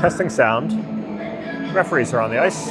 Testing sound. Referees are on the ice.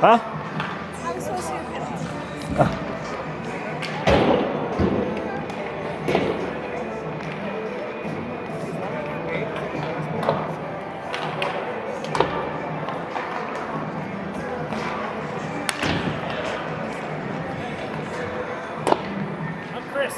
Huh? I was supposed to do a penalty. I'm Chris.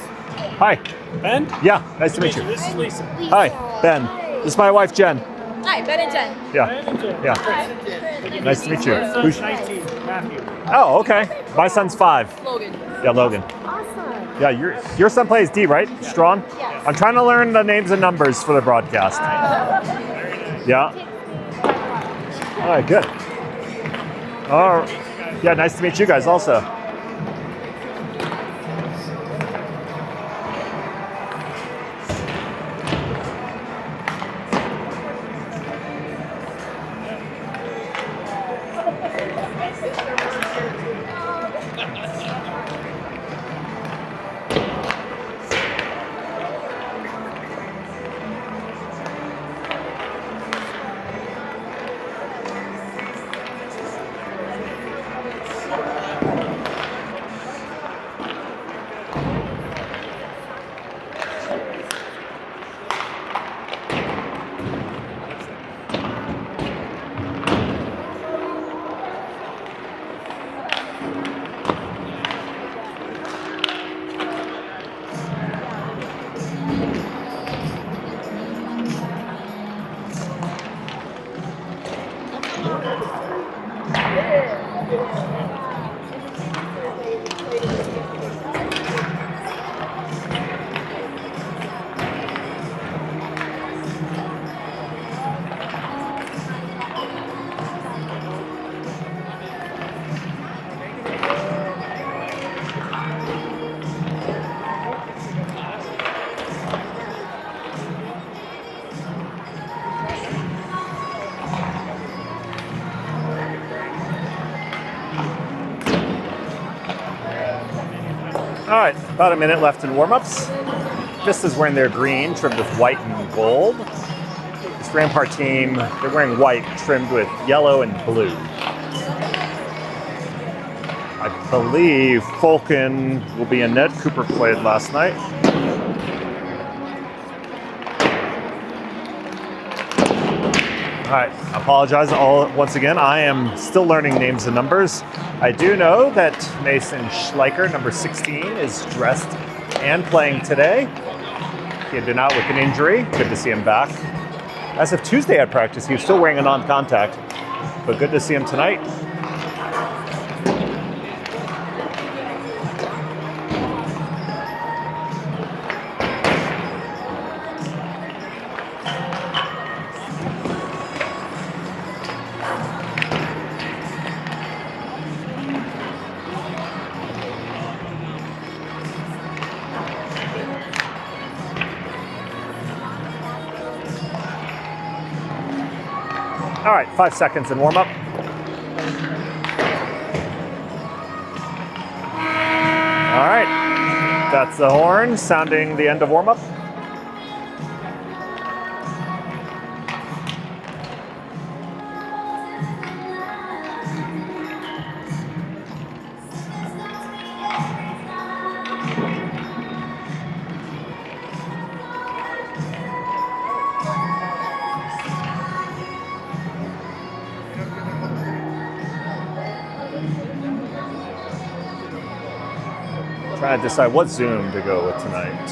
Hi. Ben? Yeah, nice to meet you. This is Lisa. Hi, Ben. This is my wife, Jen. Hi, Ben and Jen. Yeah. Hi. Nice to meet you. My Who's- son's 19, Matthew. Oh, okay. My son's 5. Logan. Yeah, Logan. Awesome. Yeah, your son plays D, right? Strawn? Yes. I'm trying to learn the names and numbers for the broadcast. Yeah. All right, good. Oh, yeah, nice to meet you guys also. All right, about a minute left in warm-ups. Vista's wearing their green, trimmed with white and gold. This Rampart team, they're wearing white, trimmed with yellow and blue. I believe Fulkin will be in net. Cooper played last night. All right, I apologize once again. I am still learning names and numbers. I do know that Mason Schleicher, number 16, is dressed and playing today. He had been out with an injury. Good to see him back. As of Tuesday at practice, he was still wearing a non-contact, but good to see him tonight. All right, 5 seconds in warm-up. All right, that's the horn sounding the end of warm-up. Trying to decide what Zoom to go with tonight.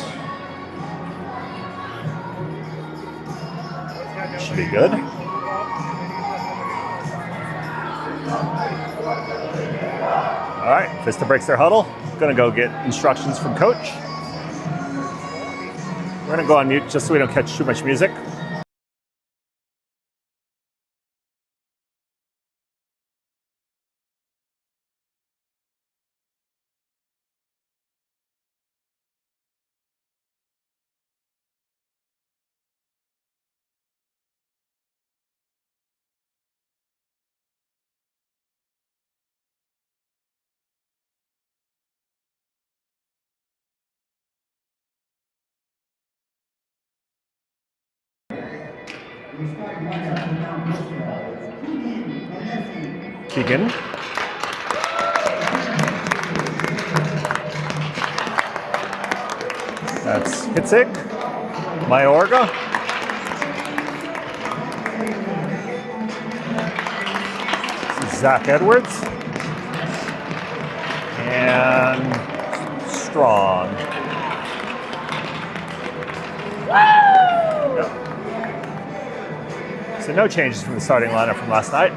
Should be good. All right, Vista breaks their huddle. Gonna go get instructions from coach. We're gonna go on mute just so we don't catch too much music. Keegan. That's Hitzig. Mayorga. This is Zach Edwards. And Strong. So no changes from the starting lineup from last night.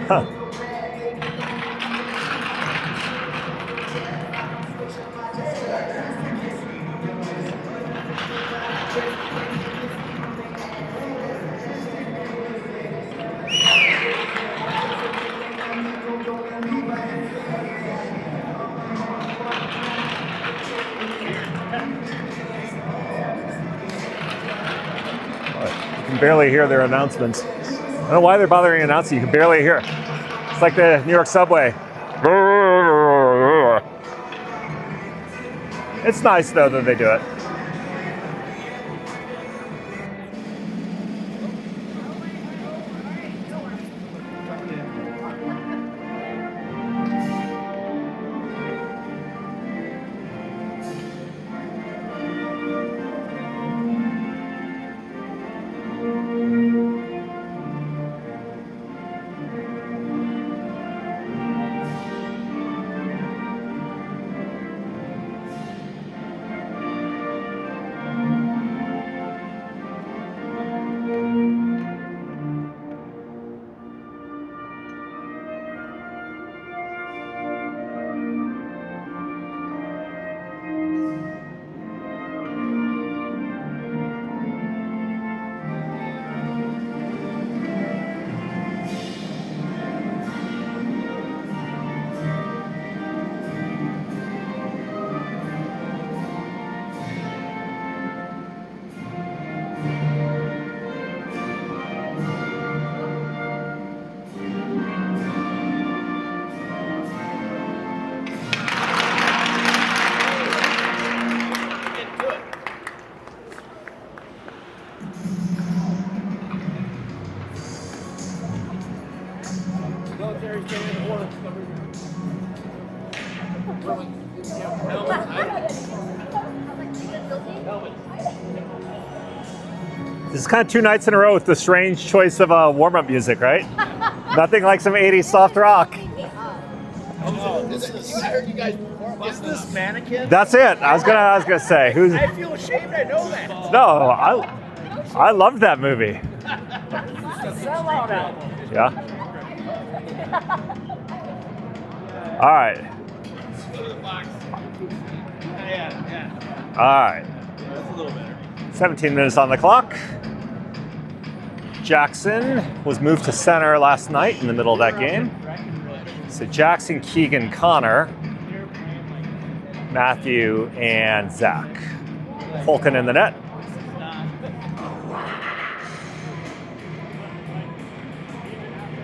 Huh. You can barely hear their announcements. I don't know why they're bothering announcing. You can barely hear. It's like the New York subway. It's nice though that they do it. This is kind of 2 nights in a row with the strange choice of warm-up music, right? Nothing like some 80s soft rock. I heard you guys perform. Is this mannequin? That's it. I was gonna say who's. I feel ashamed. I know that. No, I loved that movie. Sellout album. Yeah. All right. Go to the box. Yeah. All right. That's a little better. 17 minutes on the clock. Jackson was moved to center last night in the middle of that game. So Jackson, Keegan, Connor, Matthew, and Zach. Fulkin in the net.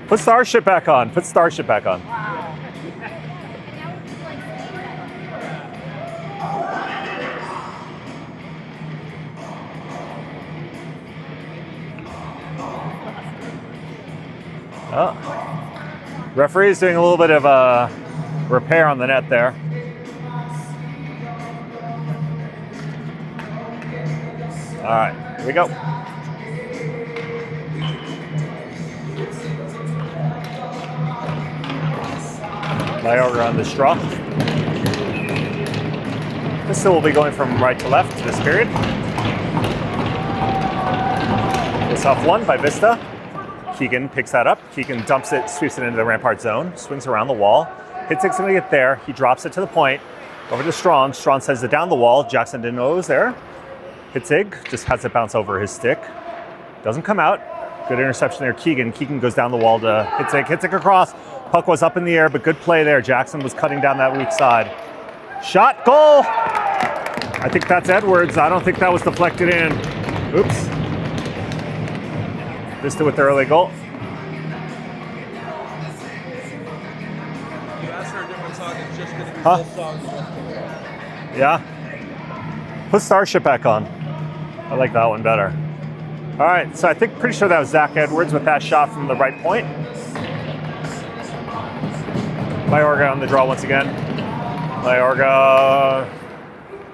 Put Starship back on. Put Starship back on. Oh. Referee's doing a little bit of a repair on the net there. All right, here we go. Mayorga on the straw. Vista will be going from right to left this period. It's off one by Vista. Keegan picks that up. Keegan dumps it, sweeps it into the Rampart zone, swings around the wall. Hitzig's gonna get there. He drops it to the point. Over to Strong. Strong sends it down the wall. Jackson didn't know it was there. Hitzig just has it bounce over his stick. Doesn't come out. Good interception there. Keegan goes down the wall to Hitzig. Hitzig across. Puck was up in the air, but good play there. Jackson was cutting down that weak side. Shot, goal! I think that's Edwards. I don't think that was deflected in. Oops. Vista with the early goal. You asked for a different song, it's just going to be both songs. Yeah. Put Starship back on. I like that one better. All right, so I think pretty sure that was Zach Edwards with that shot from the right point. Mayorga on the draw once again. Mayorga,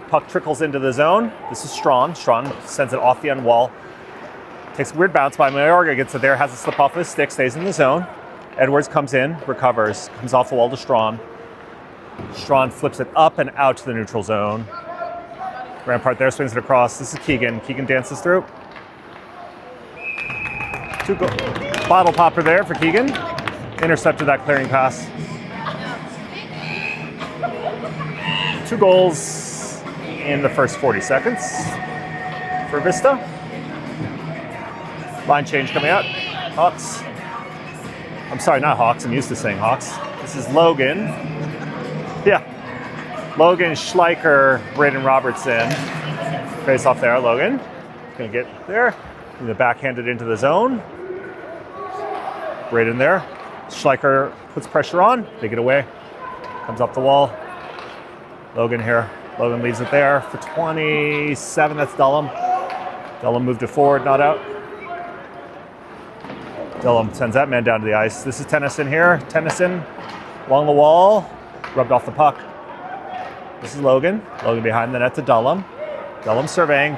puck trickles into the zone. This is Strong. Strong sends it off the end wall. Takes a weird bounce by Mayorga, gets it there, has it slip off his stick, stays in the zone. Edwards comes in, recovers, comes off the wall to Strawn. Strawn flips it up and out to the neutral zone. Rampart there, swings it across. This is Keegan. Keegan dances through. Bottle popper there for Keegan. Intercepted that clearing pass. 2 goals in the first 40 seconds for Vista. Line change coming out. Hawks. I'm sorry, not Hawks. I'm used to saying Hawks. This is Logan. Yeah. Logan, Schleicher, Braden Robertson. Face off there, Logan. Gonna get there. The backhanded into the zone. Braden there. Schleicher puts pressure on. They get away. Comes up the wall. Logan here. Logan leaves it there for 27. That's Dullum. Dullum moved it forward, not out. Dullum sends that man down to the ice. This is Tennyson here. Tennyson along the wall. Rubbed off the puck. This is Logan. Logan behind the net to Dullum. Dullum surveying.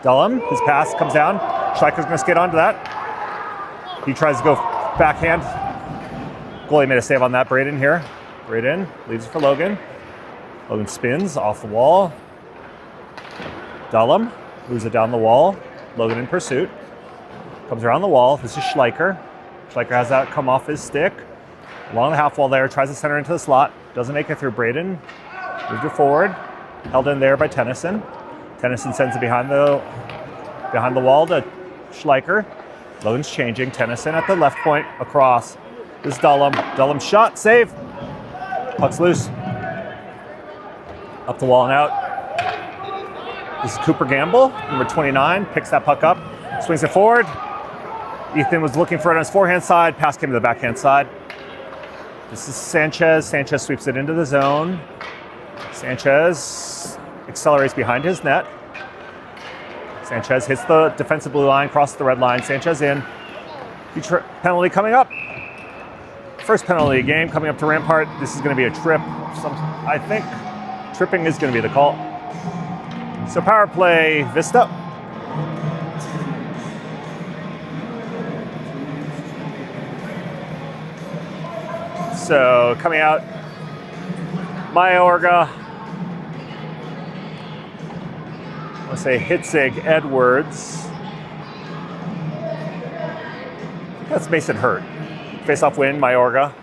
Dullum, his pass comes down. Schleicher's going to skate onto that. He tries to go backhand. Goalie made a save on that. Braden here. Braden leaves it for Logan. Logan spins off the wall. Dullum moves it down the wall. Logan in pursuit. Comes around the wall. This is Schleicher. Schleicher has that come off his stick. Along the half wall there. Tries to center into the slot. Doesn't make it through. Braden moved it forward. Held in there by Tennyson. Tennyson sends it behind the wall to Schleicher. Logan's changing. Tennyson at the left point across. This is Dullum. Dullum shot. Save. Puck's loose. Up the wall and out. This is Cooper Gamble, number 29. Picks that puck up. Swings it forward. Ethan was looking for it on his forehand side. Pass came to the backhand side. This is Sanchez. Sanchez sweeps it into the zone. Sanchez accelerates behind his net. Sanchez hits the defensive blue line, crosses the red line. Sanchez in. Penalty coming up. First penalty of the game coming up to Rampart. This is going to be a trip. I think tripping is going to be the call. So power play, Vista. So coming out, Mayorga. I want to say Hitzig, Edwards. I think that's Mason Hurt. Face-off win, Mayorga.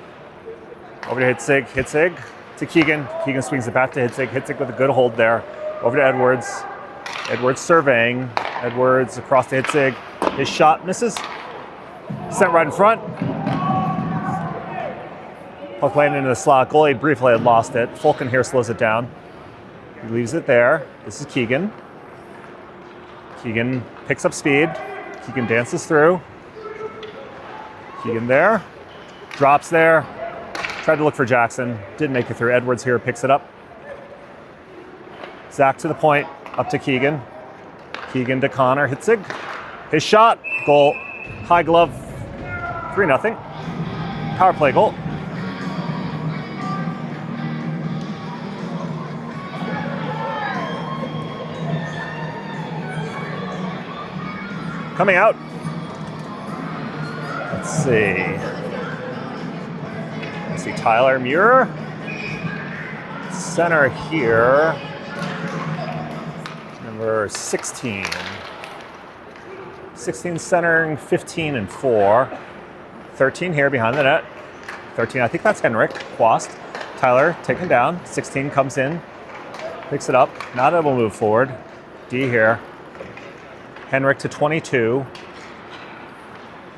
Over to Hitzig to Keegan. Keegan swings it back to Hitzig. Hitzig with a good hold there. Over to Edwards. Edwards surveying. Edwards across to Hitzig. His shot misses. Sent right in front. Puck landed into the slot. Goalie briefly had lost it. Fulkin here slows it down. He leaves it there. This is Keegan. Keegan picks up speed. Keegan dances through. Keegan there. Drops there. Tried to look for Jackson. Didn't make it through. Edwards here picks it up. Zach to the point. Up to Keegan. Keegan to Connor. Hitzig. His shot. Goal. High glove. 3-0. Power play goal. Coming out. Let's see. Tyler Muir. Center here. Number 16. 16 centering, 15 and 4. 13 here behind the net. 13, I think that's Henrik Quast. Tyler taken down. 16 comes in. Picks it up. Not able to move forward. D here. Henrik to 22.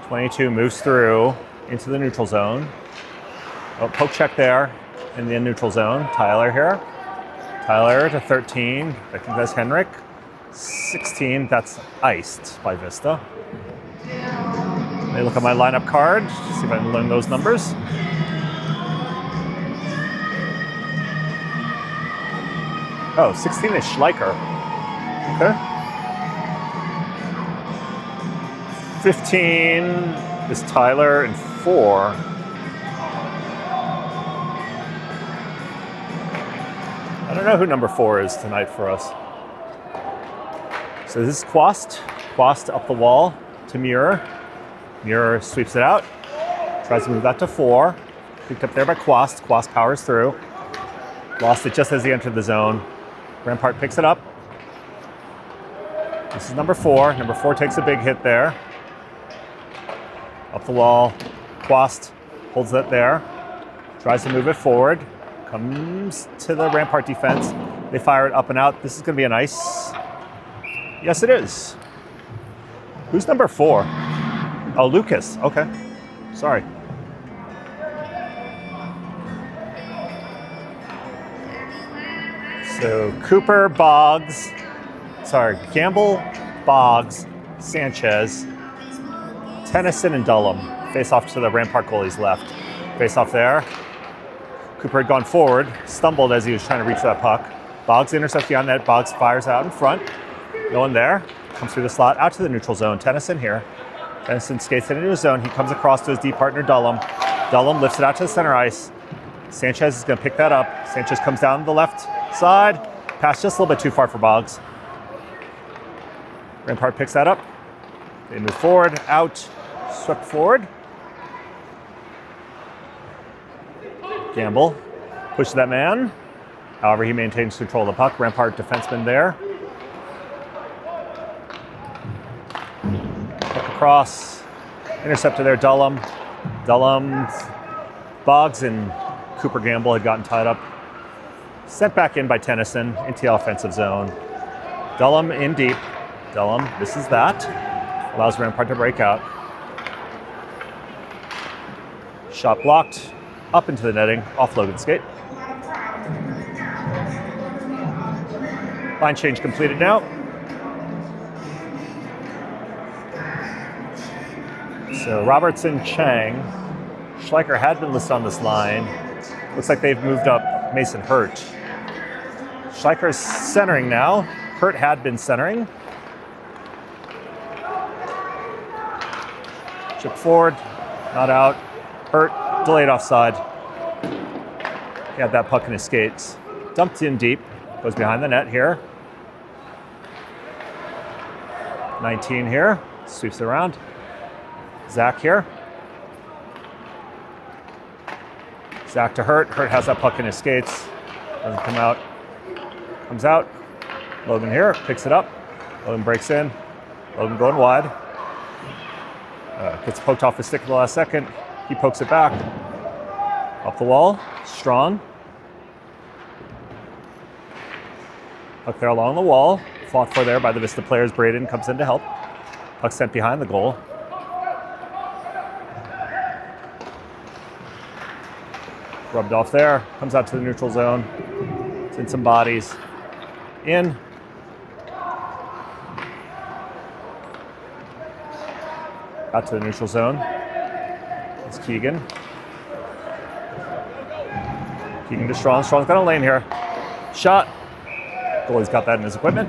22 moves through into the neutral zone. Oh, poke check there in the neutral zone. Tyler here. Tyler to 13. I think that's Henrik. 16, that's iced by Vista. Let me look at my lineup card, see if I can learn those numbers. Oh, 16 is Schleicher. Okay. 15 is Tyler, and 4. I don't know who number 4 is tonight for us. So this is Quast. Quast up the wall to Muir. Muir sweeps it out. Tries to move that to 4. Picked up there by Quast. Quast powers through. Lost it just as he entered the zone. Rampart picks it up. This is number 4. Number 4 takes a big hit there. Up the wall. Quast holds that there. Tries to move it forward. Comes to the Rampart defense. They fire it up and out. This is going to be an ice. Yes, it is. Who's number 4? Oh, Lucas. Okay. Sorry. So Cooper, Boggs, Gamble, Boggs, Sanchez, Tennyson, and Dullum face off to the Rampart goalie's left. Face off there. Cooper had gone forward, stumbled as he was trying to reach that puck. Boggs intercepts beyond net. Boggs fires out in front. No one there. Comes through the slot out to the neutral zone. Tennyson here. Tennyson skates into his zone. He comes across to his deep partner, Dullum. Dullum lifts it out to the center ice. Sanchez is going to pick that up. Sanchez comes down the left side. Pass just a little bit too far for Boggs. Rampart picks that up. They move forward, out, swept forward. Gamble pushes that man. However, he maintains control of the puck. Rampart defenseman there. Puck across. Intercepted there, Dullum. Boggs and Cooper Gamble had gotten tied up. Sent back in by Tennyson into the offensive zone. Dullum in deep. Dullum misses that. Allows Rampart to break out. Shot blocked. Up into the netting. Off Logan's skate. Line change completed now. So Robertson, Chang. Schleicher had been listed on this line. Looks like they've moved up Mason Hurt. Schleicher is centering now. Hurt had been centering. Chip forward, not out. Hurt, delayed offside. He had that puck in his skates. Dumped in deep, goes behind the net here. 19 here, sweeps it around. Zach here. Zach to Hurt. Hurt has that puck in his skates. Doesn't come out. Comes out. Logan here, picks it up. Logan breaks in. Logan going wide. Gets poked off his stick at the last second. He pokes it back. Up the wall. Strong. Puck there along the wall. Fought for there by the Vista players. Braden comes in to help. Puck sent behind the goal. Rubbed off there. Comes out to the neutral zone. It's in some bodies. In. Out to the neutral zone. It's Keegan. Keegan to Strong. Strong's got a lane here. Shot. Goalie's got that in his equipment.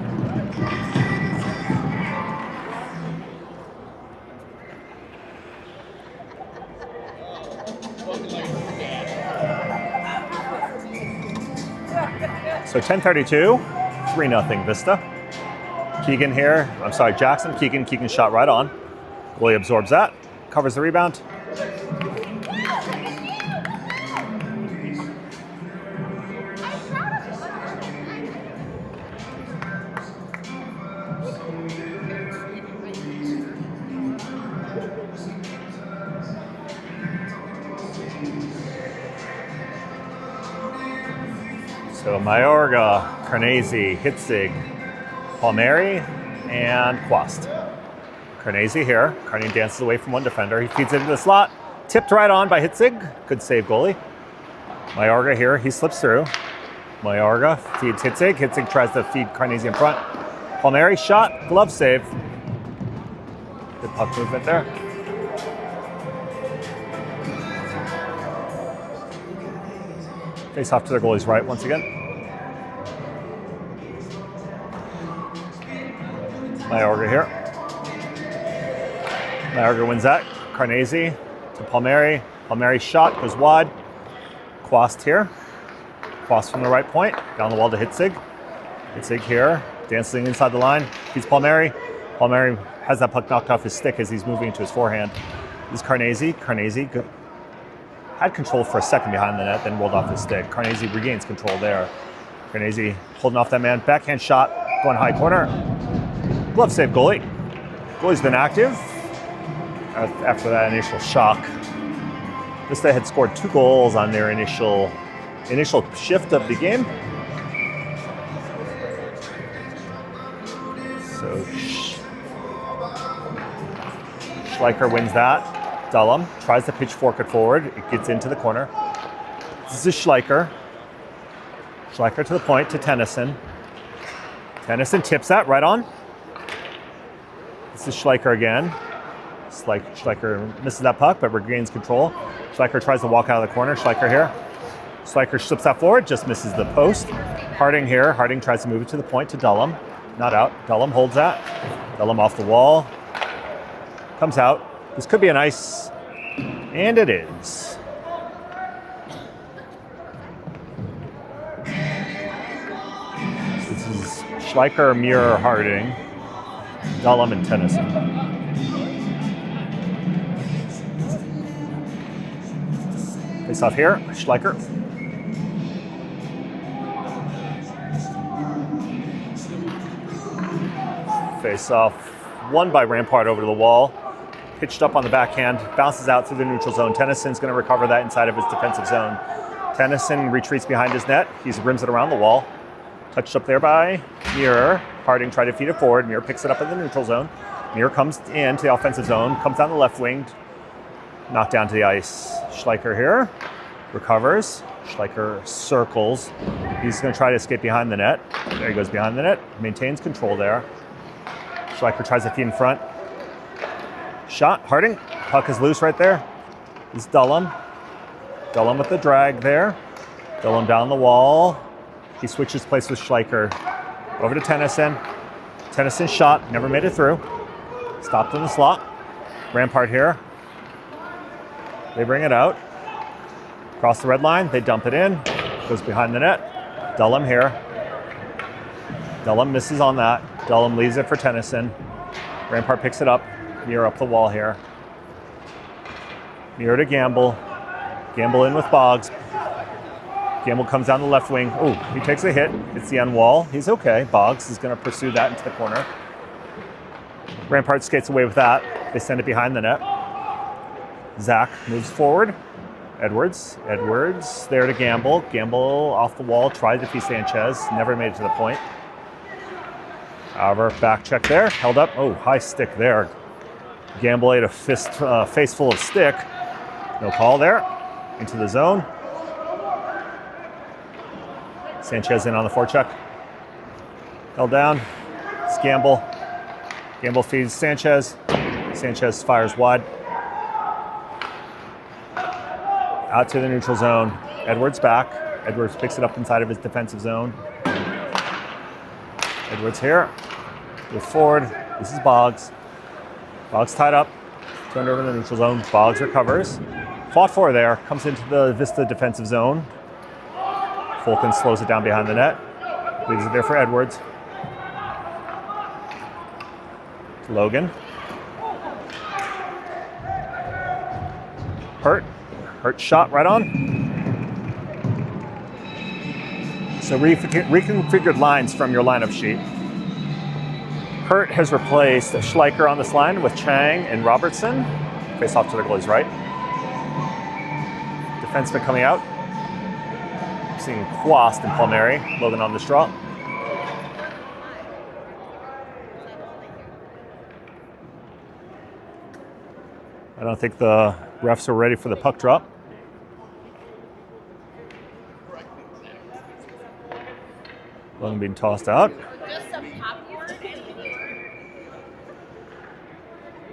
So 10:32, 3-0 Vista. Keegan here. I'm sorry, Jackson. Keegan shot right on. Goalie absorbs that. Covers the rebound. So Mayorga, Carnese, Hitzig, Palmieri, and Quast. Carnese here. Carnese dances away from one defender. He feeds it into the slot. Tipped right on by Hitzig. Good save, goalie. Mayorga here. He slips through. Mayorga feeds Hitzig. Hitzig tries to feed Carnese in front. Palmieri shot. Glove save. Good puck movement there. Face off to their goalie's right once again. Mayorga here. Mayorga wins that. Carnese to Palmieri. Palmieri shot goes wide. Quast here. Quast from the right point. Down the wall to Hitzig. Hitzig here. Dancing inside the line. He's Palmieri. Palmieri has that puck knocked off his stick as he's moving to his forehand. This is Carnese. Carnese had control for a second behind the net, then rolled off his stick. Carnese regains control there. Carnese holding off that man. Backhand shot, going high corner. Glove save, goalie. Goalie's been active after that initial shock. Vista had scored 2 goals on their initial shift of the game. So Schleicher wins that. Dullum tries to pitchfork it forward. It gets into the corner. This is Schleicher. Schleicher to the point to Tennyson. Tennyson tips that right on. This is Schleicher again. Schleicher misses that puck, but regains control. Schleicher tries to walk out of the corner. Schleicher here. Schleicher slips that forward, just misses the post. Harding here. Harding tries to move it to the point to Dullum. Not out. Dullum holds that. Dullum off the wall. Comes out. This could be an ice, and it is. This is Schleicher, Muir, Harding, Dullum, and Tennyson. Face off here, Schleicher. Face off, won by Rampart over to the wall. Pitched up on the backhand, bounces out through the neutral zone. Tennyson's going to recover that inside of his defensive zone. Tennyson retreats behind his net. He rims it around the wall. Touched up there by Muir. Harding tried to feed it forward. Muir picks it up in the neutral zone. Muir comes into the offensive zone, comes down the left wing, knocked down to the ice. Schleicher here, recovers. Schleicher circles. He's going to try to escape behind the net. There he goes behind the net, maintains control there. Schleicher tries to feed in front. Shot, Harding. Puck is loose right there. This is Dullum. Dullum with the drag there. Dullum down the wall. He switches place with Schleicher. Over to Tennyson. Tennyson shot, never made it through. Stopped in the slot. Rampart here. They bring it out. Cross the red line, they dump it in. Goes behind the net. Dullum here. Dullum misses on that. Dullum leaves it for Tennyson. Rampart picks it up. Muir up the wall here. Muir to Gamble. Gamble in with Boggs. Gamble comes down the left wing. Oh, he takes a hit. It's the end wall. He's okay. Boggs is going to pursue that into the corner. Rampart skates away with that. They send it behind the net. Zach moves forward. Edwards there to Gamble. Gamble off the wall, tried to defeat Sanchez. Never made it to the point. However, back check there. Held up. Oh, high stick there. Gamble ate a face full of stick. No call there. Into the zone. Sanchez in on the forecheck. Held down. It's Gamble. Gamble feeds Sanchez. Sanchez fires wide. Out to the neutral zone. Edwards back. Edwards picks it up inside of his defensive zone. Edwards here. Move forward. This is Boggs. Boggs tied up. Turned over in the neutral zone. Boggs recovers. Fought for there. Comes into the Vista defensive zone. Fulton slows it down behind the net. Leaves it there for Edwards. Logan. Hurt shot right on. So reconfigured lines from your lineup sheet. Hurt has replaced Schleicher on this line with Chang and Robertson. Face off to the goalie's right. Defenseman coming out. Seeing Quast and Palmieri. Logan on the straw. I don't think the refs are ready for the puck drop. Logan being tossed out.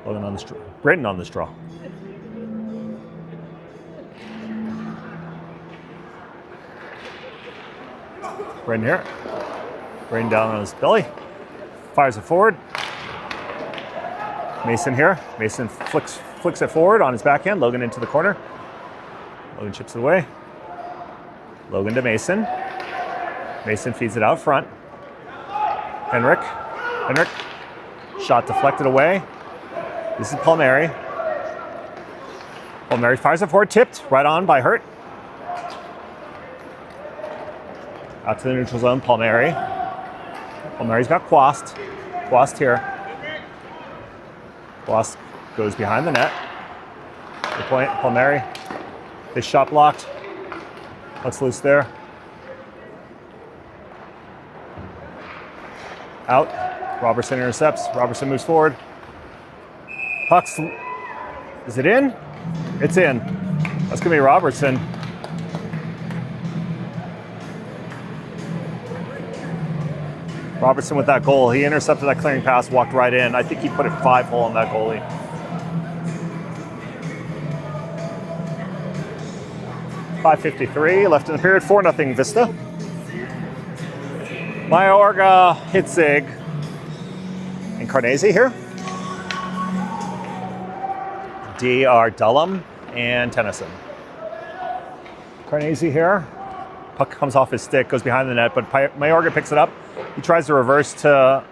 Logan on the straw. Brayton on the straw. Brayton here. Brayton down on his belly. Fires it forward. Mason here. Mason flicks it forward on his backhand. Logan into the corner. Logan chips it away. Logan to Mason. Mason feeds it out front. Henrik. Shot deflected away. This is Palmieri. Palmieri fires it forward, tipped, right on by Hurt. Out to the neutral zone, Palmieri. Palmieri's got Quast. Quast here. Quast goes behind the net. The point, Palmieri. His shot blocked. Puck's loose there. Out. Robertson intercepts. Robertson moves forward. Puck's. Is it in? It's in. That's going to be Robertson. Robertson with that goal. He intercepted that clearing pass, walked right in. I think he put it 5-hole on that goalie. .553 left in the period. 4-0 Vista. Mayorga, Hitzig, and Carnese here. D are Dullum and Tennyson. Carnese here. Puck comes off his stick, goes behind the net, but Mayorga picks it up. He tries to reverse to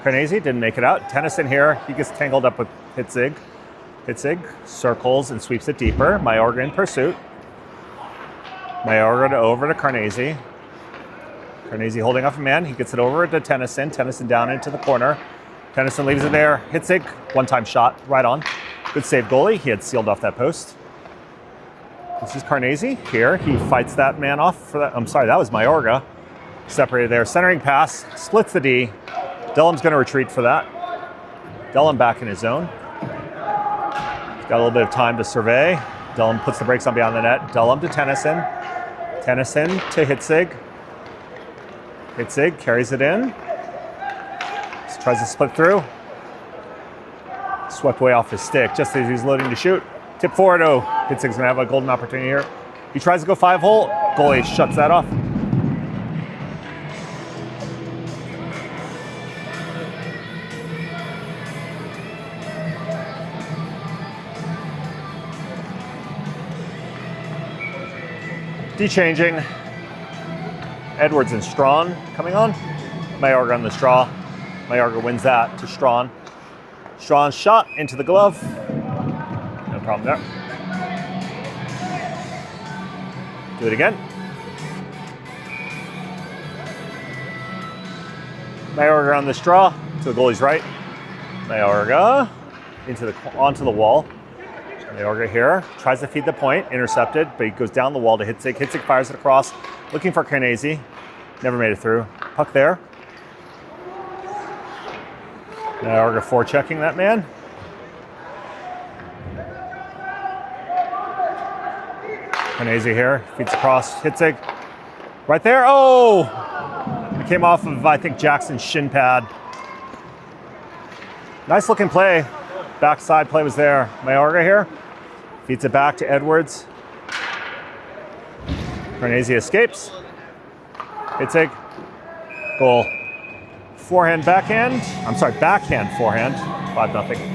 Carnese, didn't make it out. Tennyson here, he gets tangled up with Hitzig. Hitzig circles and sweeps it deeper. Mayorga in pursuit. Mayorga over to Carnese. Carnese holding off a man. He gets it over to Tennyson. Tennyson down into the corner. Tennyson leaves it there. Hitzig, one-time shot, right on. Good save, goalie. He had sealed off that post. This is Carnese here. He fights that man off for that. I'm sorry, that was Mayorga. Separated there. Centering pass, splits the D. Dellum's going to retreat for that. Dellum back in his zone. He's got a little bit of time to survey. Dellum puts the brakes on beyond the net. Dellum to Tennyson. Tennyson to Hitzig. Hitzig carries it in. Just tries to split through. Swept away off his stick just as he's loading to shoot. Tip forward. Oh, Hitzig's going to have a golden opportunity here. He tries to go 5-hole. Goalie shuts that off. De-changing. Edwards and Strawn coming on. Mayorga on the straw. Mayorga wins that to Strawn. Strawn's shot into the glove. No problem there. Do it again. Mayorga on the straw to the goalie's right. Mayorga onto the wall. Mayorga here tries to feed the point, intercepted, but he goes down the wall to Hitzig. Hitzig fires it across, looking for Carnese. Never made it through. Puck there. Mayorga forechecking that man. Carnese here feeds across Hitzig. Right there. Oh! It came off of, I think, Jackson's shin pad. Nice looking play. Backside play was there. Mayorga here. Feeds it back to Edwards. Carnese escapes. Hitzig. Goal. Forehand, backhand. I'm sorry, backhand, forehand. 5-0.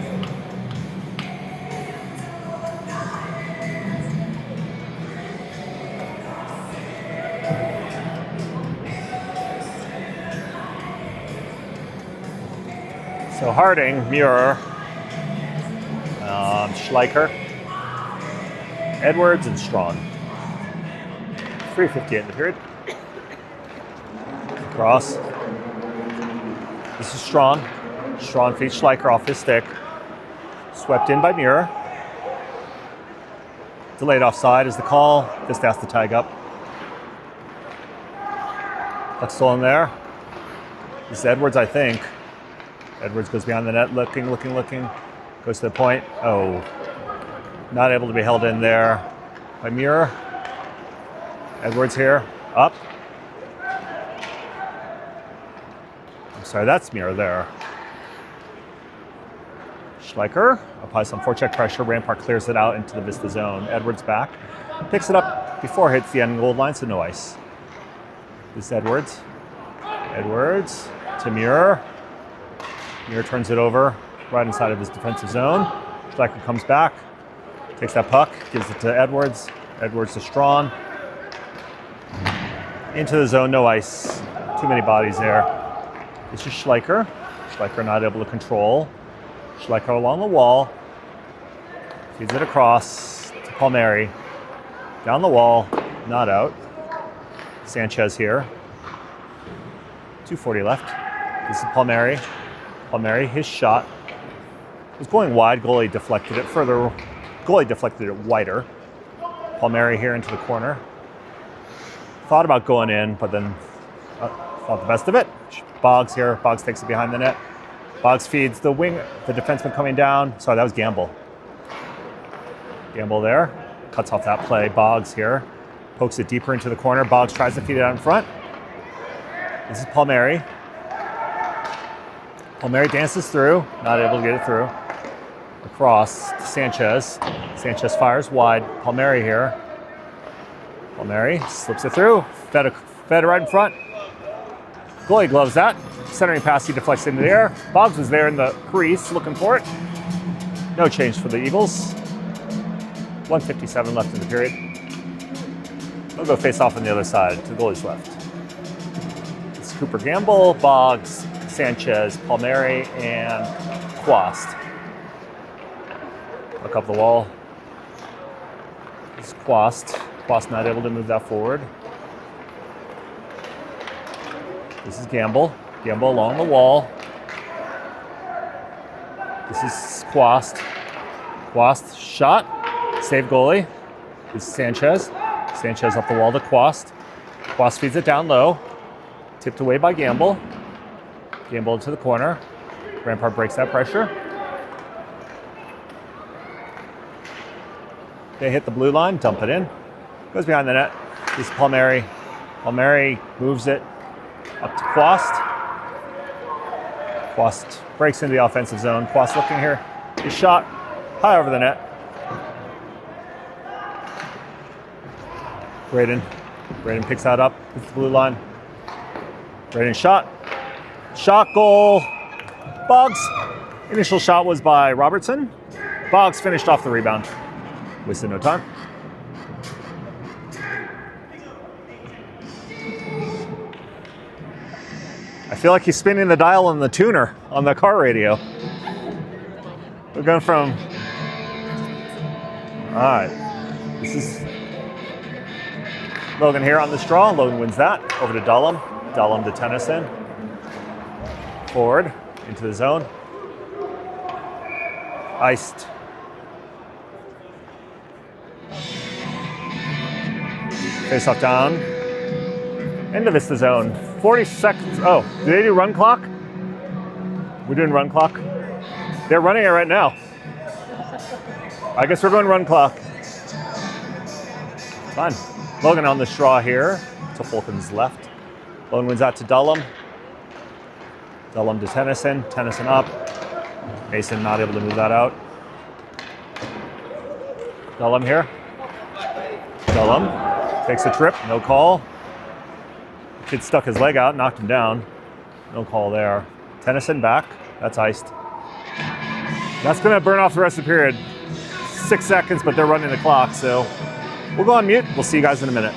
So Harding, Muir, Schleicher, Edwards, and Strawn. 3:58 in the period. Cross. This is Strawn. Strawn feeds Schleicher off his stick. Swept in by Muir. Delayed offside is the call. Just has to tag up. Puck's still in there. This is Edwards, I think. Edwards goes behind the net, looking. Goes to the point. Oh, not able to be held in there by Muir. Edwards here, up. I'm sorry, that's Muir there. Schleicher applies some forecheck pressure. Rampart clears it out into the Vista zone. Edwards back, picks it up before it hits the end goal line, so no ice. This is Edwards. Edwards to Muir. Muir turns it over right inside of his defensive zone. Schleicher comes back, takes that puck, gives it to Edwards. Edwards to Strawn. Into the zone, no ice. Too many bodies there. This is Schleicher. Schleicher not able to control. Schleicher along the wall. Feeds it across to Palmieri. Down the wall, not out. Sanchez here. 2:40 left. This is Palmieri. Palmieri, his shot was going wide. Goalie deflected it further. Goalie deflected it wider. Palmieri here into the corner. Thought about going in, but then thought the best of it. Boggs here. Boggs takes it behind the net. Boggs feeds the wing, the defenseman coming down. Sorry, that was Gamble. Gamble there. Cuts off that play. Boggs here. Pokes it deeper into the corner. Boggs tries to feed it out in front. This is Palmieri. Palmieri dances through. Not able to get it through. Across to Sanchez. Sanchez fires wide. Palmieri here. Palmieri slips it through. Fed right in front. Goalie gloves that. Centering pass, he deflects into the air. Boggs was there in the crease looking for it. No change for the Eagles. 1:57 left in the period. They'll go face off on the other side to the goalie's left. It's Cooper Gamble, Boggs, Sanchez, Palmieri, and Quast. Look up the wall. It's Quast. Quast not able to move that forward. This is Gamble. Gamble along the wall. This is Quast. Quast shot. Save goalie. This is Sanchez. Sanchez up the wall to Quast. Quast feeds it down low. Tipped away by Gamble. Gamble into the corner. Rampart breaks that pressure. They hit the blue line, dump it in. Goes behind the net. This is Palmieri. Palmieri moves it up to Quast. Quast breaks into the offensive zone. Quast looking here. His shot high over the net. Braden picks that up. Hits the blue line. Braden shot. Shot goal. Boggs. Initial shot was by Robertson. Boggs finished off the rebound. Wasted no time. I feel like he's spinning the dial on the tuner on the car radio. We're going from... All right. This is Logan here on the straw. Logan wins that. Over to Dullum. Dullum to Tennyson. Forward into the zone. Iced. Face off down. Into Vista zone. 40 seconds. Oh, do they do run clock? We're doing run clock. They're running it right now. I guess we're going run clock. Fine. Logan on the straw here to Fulton's left. Logan wins out to Dullum. Dullum to Tennyson. Tennyson up. Mason not able to move that out. Dullum here. Dullum takes a trip. No call. Kid stuck his leg out, knocked him down. No call there. Tennyson back. That's iced. That's going to burn off the rest of the period. 6 seconds, but they're running the clock, so we'll go on mute. We'll see you guys in a minute.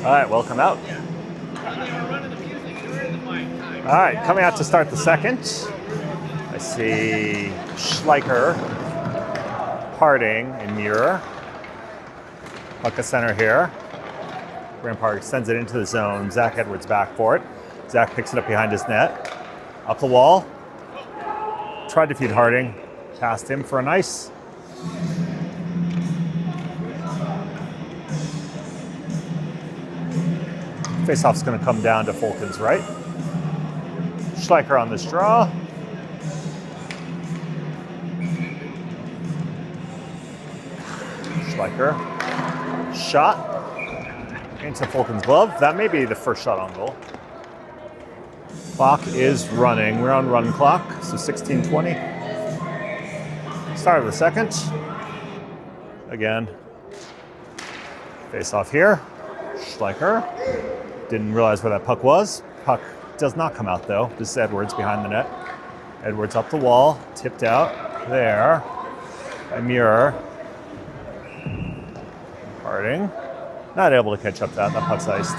All right, welcome out. All right, coming out to start the second. I see Schleicher, Harding, and Muir. Puck a center here. Rampart sends it into the zone. Zach Edwards back for it. Zach picks it up behind his net. Up the wall. Tried to feed Harding. Passed him for an ice. Faceoff's going to come down to Fulton's right. Schleicher on this draw. Schleicher. Shot into Fulton's glove. That may be the first shot on goal. Clock is running. We're on run clock, so 16:20. Start of the second. Again. Face off here. Schleicher. Didn't realize where that puck was. Puck does not come out though. This is Edwards behind the net. Edwards up the wall, tipped out there by Muir. Harding. Not able to catch up that. That puck's iced.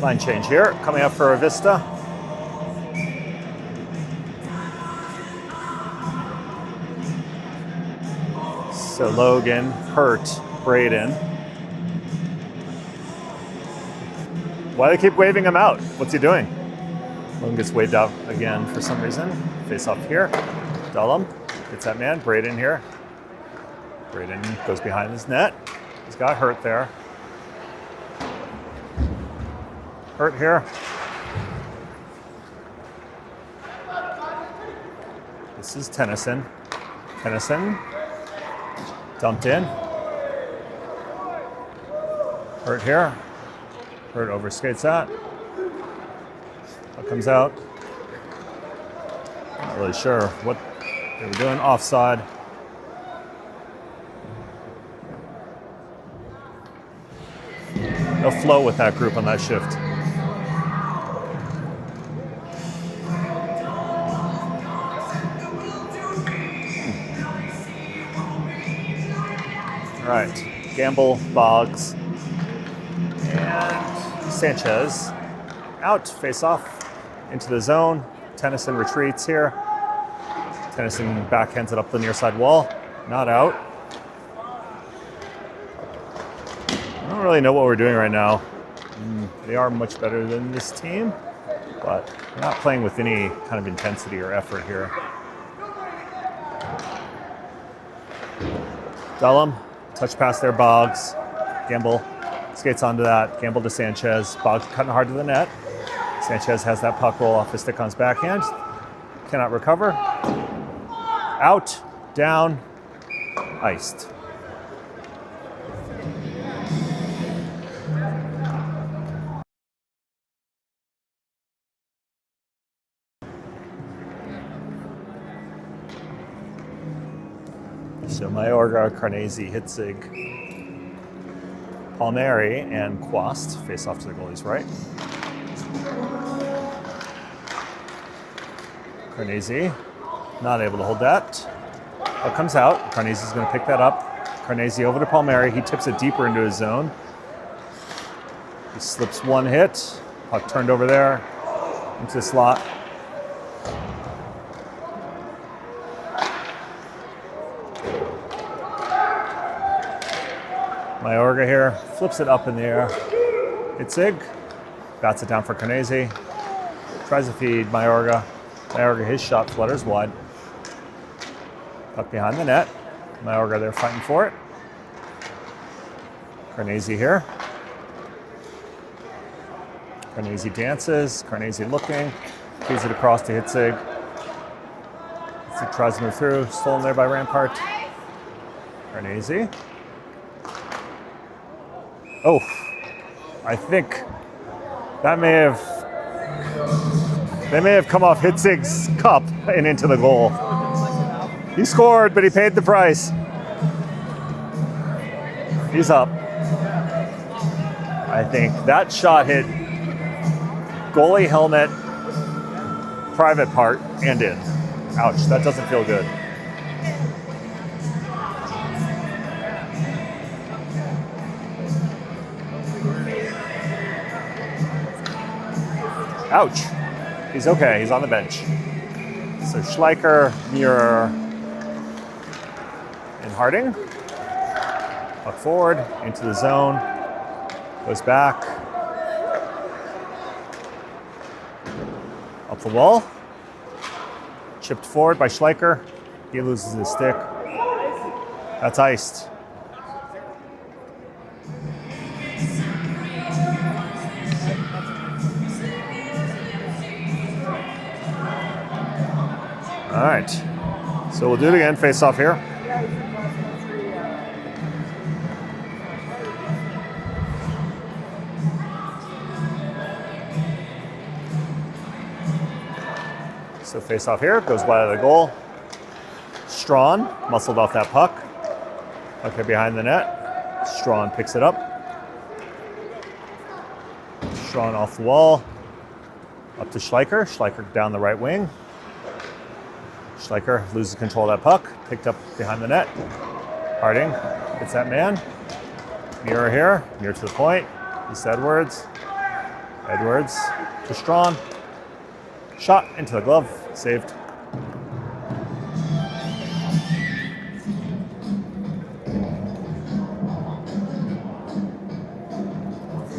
Line change here. Coming up for a Vista. So Logan, Hurt, Braden. Why do they keep waving him out? What's he doing? Logan gets waved out again for some reason. Face off here. Dullum gets that man. Braden here. Braden goes behind his net. He's got Hurt there. Hurt here. This is Tennyson. Tennyson dumped in. Hurt here. Hurt overskates that. What comes out? Not really sure what they were doing. Offside. No flow with that group on that shift. All right, Gamble, Boggs, and Sanchez out, face off into the zone. Tennyson retreats here. Tennyson backhands it up the near side wall, not out. I don't really know what we're doing right now. They are much better than this team, but they're not playing with any kind of intensity or effort here. Dullum. Touch pass there, Boggs. Gamble skates onto that. Gamble to Sanchez. Boggs cutting hard to the net. Sanchez has that puck roll off his stick on his backhand. Cannot recover. Out, down, iced. So Mayorga, Carnesi, Hitzig, Palmieri, and Quast face off to the goalie's right. Carnesi, not able to hold that. Puck comes out. Carnesi's going to pick that up. Carnesi over to Palmieri. He tips it deeper into his zone. He slips one hit. Puck turned over there into the slot. Mayorga here, flips it up in the air. Hitzig, bats it down for Carnesi. Tries to feed Mayorga. Mayorga, his shot flutters wide. Puck behind the net. Mayorga there fighting for it. Carnesi here. Carnesi dances. Carnesi looking. Feeds it across to Hitzig. Hitzig tries to move through. Stolen there by Rampart. Carnesi. Oh, I think that may have come off Hitzig's cup and into the goal. He scored, but he paid the price. He's up. I think that shot hit goalie helmet, private part, and in. Ouch, that doesn't feel good. Ouch. He's okay, he's on the bench. So Schleicher, Muir, and Harding. Puck forward, into the zone, goes back. Up the wall. Chipped forward by Schleicher. He loses his stick. That's iced. All right, so we'll do it again, face off here. So face off here, goes wide of the goal. Strawn muscled off that puck. Okay, behind the net. Strawn picks it up. Strawn off the wall. Up to Schleicher. Schleicher down the right wing. Schleicher loses control of that puck. Picked up behind the net. Harding hits that man. Muir here. Muir to the point. East Edwards. Edwards to Strawn. Shot into the glove. Saved.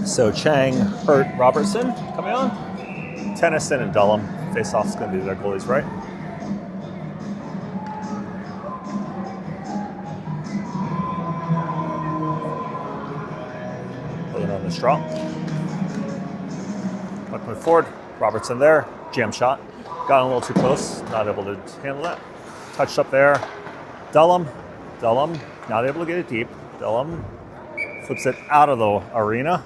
So Chang, Hurt, Robertson coming on. Tennyson and Dullum. Face-off's going to be their goalies, right? Pulling on the straw. Puck moved forward. Robertson there. Jam shot. Got a little too close. Not able to handle that. Touched up there. Dullum. Dullum. Not able to get it deep. Dullum flips it out of the arena.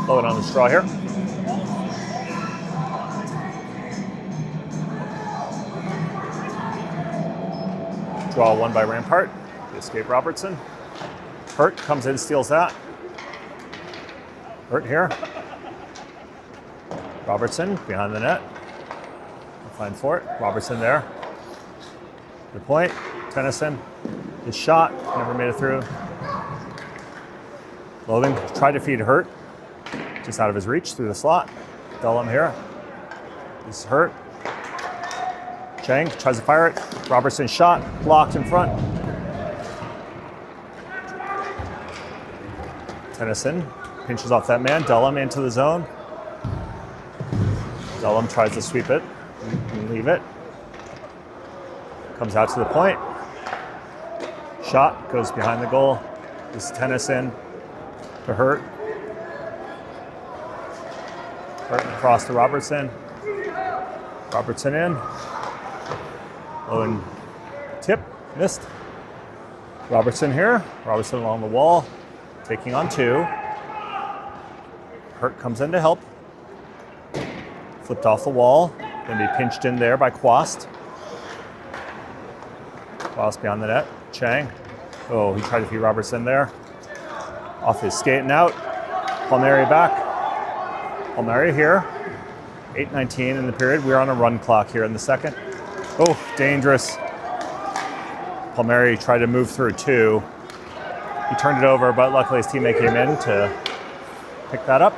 Blow it on the straw here. Draw one by Rampart. Escape Robertson. Hurt comes in, steals that. Hurt here. Robertson behind the net. Fine for it. Robertson there. Good point. Tennyson. His shot. Never made it through. Logan tried to feed Hurt. Just out of his reach through the slot. Dullum here. This is Hurt. Chang tries to fire it. Robertson shot. Blocked in front. Tennyson pinches off that man. Dullum into the zone. Dullum tries to sweep it and leave it. Comes out to the point. Shot goes behind the goal. This is Tennyson to Hurt. Hurt across to Robertson. Robertson in. Owen tip, missed. Robertson here. Robertson along the wall, taking on two. Hurt comes in to help. Flipped off the wall. Going to be pinched in there by Quast. Quast behind the net. Chang. Oh, he tried to feed Robertson there. Off his skate and out. Palmieri back. Palmieri here. 8:19 in the period. We're on a run clock here in the second. Oh, dangerous. Palmieri tried to move through two. He turned it over, but luckily his teammate came in to pick that up.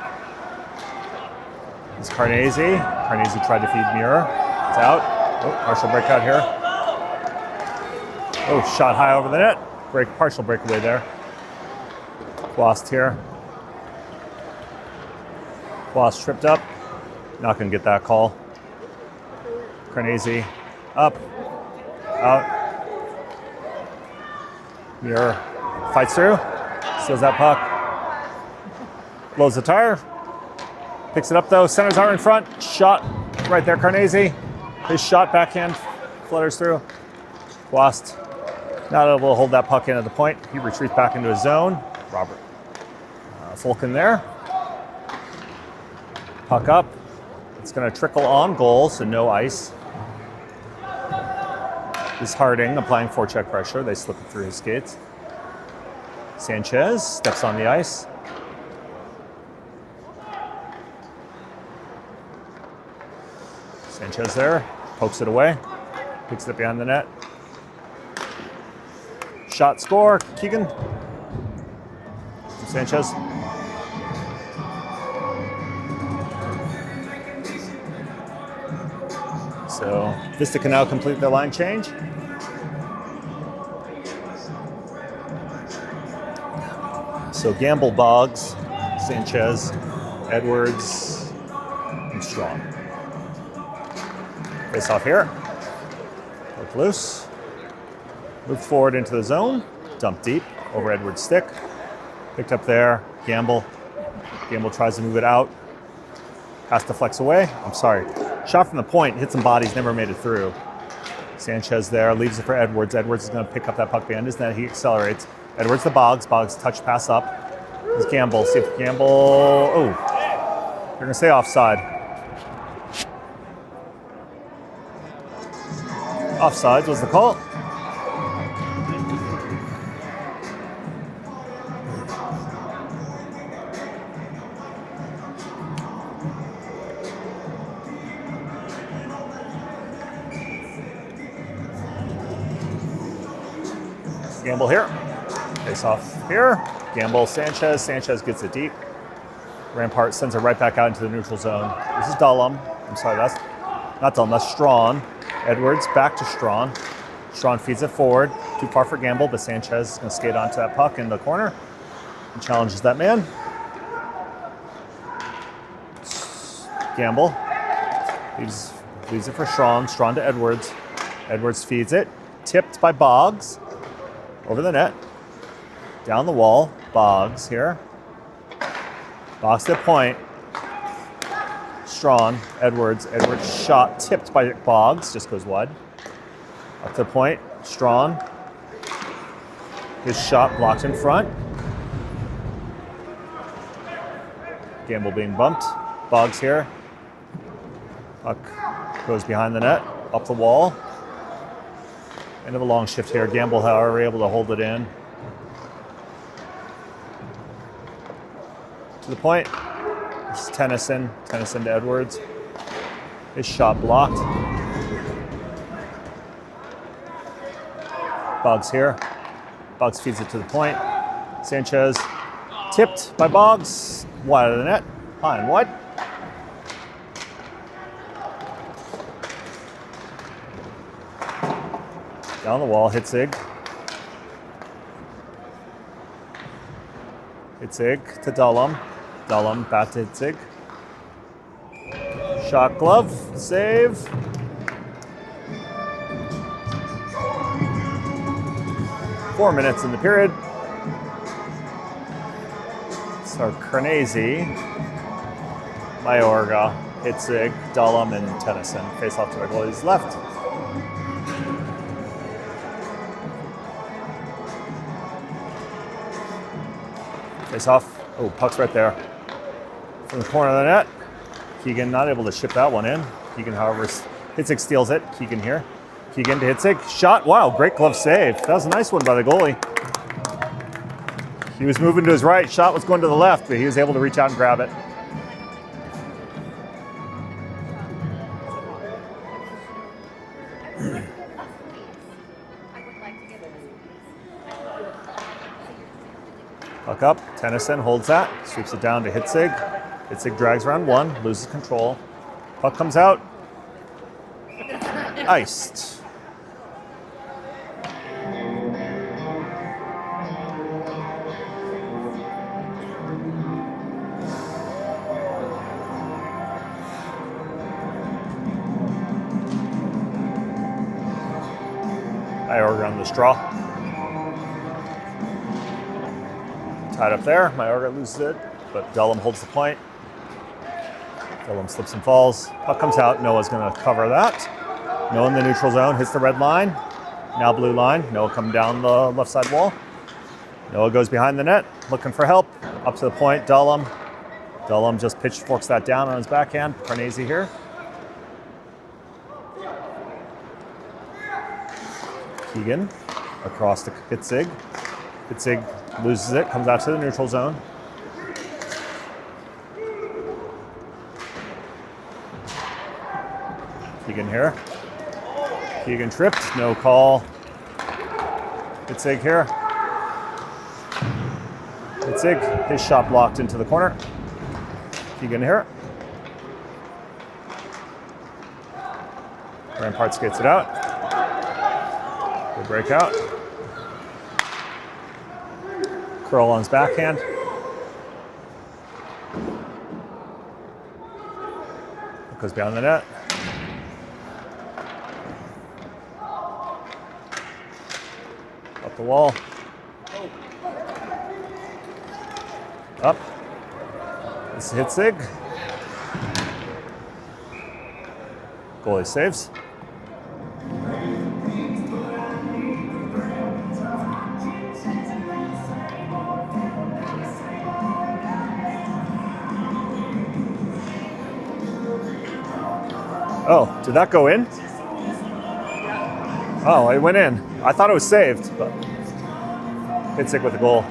It's Carnesi. Carnesi tried to feed Muir. It's out. Oh, partial breakout here. Oh, shot high over the net. Partial breakaway there. Quast here. Quast tripped up. Not going to get that call. Carnesi up, out. Muir fights through, steals that puck, blows the tire, picks it up though, centers are in front, shot right there, Carnesi. His shot backhand flutters through. Quast not able to hold that puck in at the point. He retreats back into his zone. Robert Fulkin there. Puck up. It's going to trickle on goal, so no ice. This Harding applying forecheck pressure. They slip it through his skates. Sanchez steps on the ice. Sanchez there, pokes it away, picks it up behind the net. Shot, score, Keegan. Sanchez. So Vista can now complete their line change. So Gamble, Boggs, Sanchez, Edwards, and Strong. Face off here. Look loose. Move forward into the zone. Dump deep over Edwards' stick. Picked up there. Gamble. Gamble tries to move it out. Has to flex away. I'm sorry. Shot from the point. Hit some bodies. Never made it through. Sanchez there. Leaves it for Edwards. Edwards is going to pick up that puck behind his net. He accelerates. Edwards to Boggs. Boggs touch pass up. Here's Gamble. See if Gamble. Oh. They're going to say offside. Offsides was the call. Gamble here. Face off here. Gamble, Sanchez. Sanchez gets it deep. Rampart sends it right back out into the neutral zone. This is Dullum. I'm sorry, that's not Dullum, that's Strawn. Edwards back to Strawn. Strawn feeds it forward. Too far for Gamble, but Sanchez is going to skate onto that puck in the corner and challenges that man. Gamble leaves it for Strawn. Strawn to Edwards. Edwards feeds it. Tipped by Boggs. Over the net. Down the wall. Boggs here. Boggs to the point. Strawn, Edwards. Edwards shot tipped by Boggs. Just goes wide. Up to the point. Strawn. His shot blocked in front. Gamble being bumped. Boggs here. Puck goes behind the net. Up the wall. End of a long shift here. Gamble, however, able to hold it in. To the point. This is Tennyson. Tennyson to Edwards. His shot blocked. Boggs here. Boggs feeds it to the point. Sanchez tipped by Boggs. Wide of the net. High and wide. Down the wall, Hitzig. Hitzig to Dullum. Dullum back to Hitzig. Shot glove, save. Four minutes in the period. So Carnesi, Mayorga, Hitzig, Dullum, and Tennyson face off to the goalie's left. Face off. Oh, puck's right there. From the corner of the net. Keegan not able to ship that one in. Keegan, however, Hitzig steals it. Keegan here. Keegan to Hitzig. Shot. Wow, great glove save. That was a nice one by the goalie. He was moving to his right. Shot was going to the left, but he was able to reach out and grab it. Puck up, Tennyson holds that, sweeps it down to Hitzig. Hitzig drags around one, loses control. Puck comes out. Iced. Iorga on the straw. Tied up there. Mayorga loses it, but Dullum holds the point. Dullum slips and falls. Puck comes out. Noah's going to cover that. Noah in the neutral zone hits the red line. Now blue line. Noah coming down the left side wall. Noah goes behind the net, looking for help. Up to the point. Dullum. Dullum just pitchforks that down on his backhand. Carnesi here. Keegan across to Hitzig. Hitzig Loses it, comes out to the neutral zone. Keegan here. Keegan tripped, no call. Itzig here. Itzig, his shot blocked into the corner. Keegan here. Rampart skates it out. Good breakout. Curl on his backhand. It goes behind the net. Up the wall. Up. This hits Zig. Goalie saves. Oh, did that go in? Oh, it went in. I thought it was saved, but Itzig with the goal.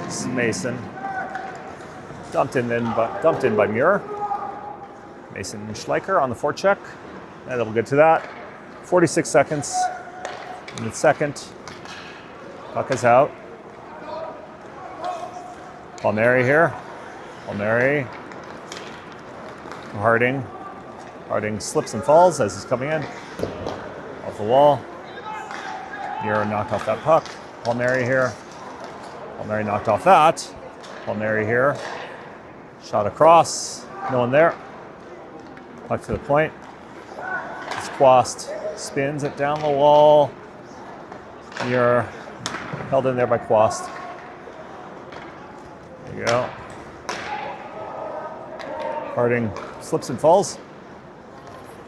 This is Mason. Dumped in by Muir. Mason Schleicher on the forecheck. And we'll get to that. 46 seconds in the second. Puck is out. Palmieri here. Palmieri. Harding. Harding slips and falls as he's coming in. Off the wall. Muir knocked off that puck. Palmieri here. Palmieri knocked off that. Palmieri here. Shot across. No one there. Puck to the point. It's Quast. Spins it down the wall. Muir held in there by Quast. There you go. Harding slips and falls.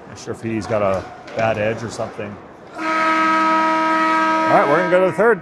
Not sure if he's got a bad edge or something. All right, we're going to go to the third.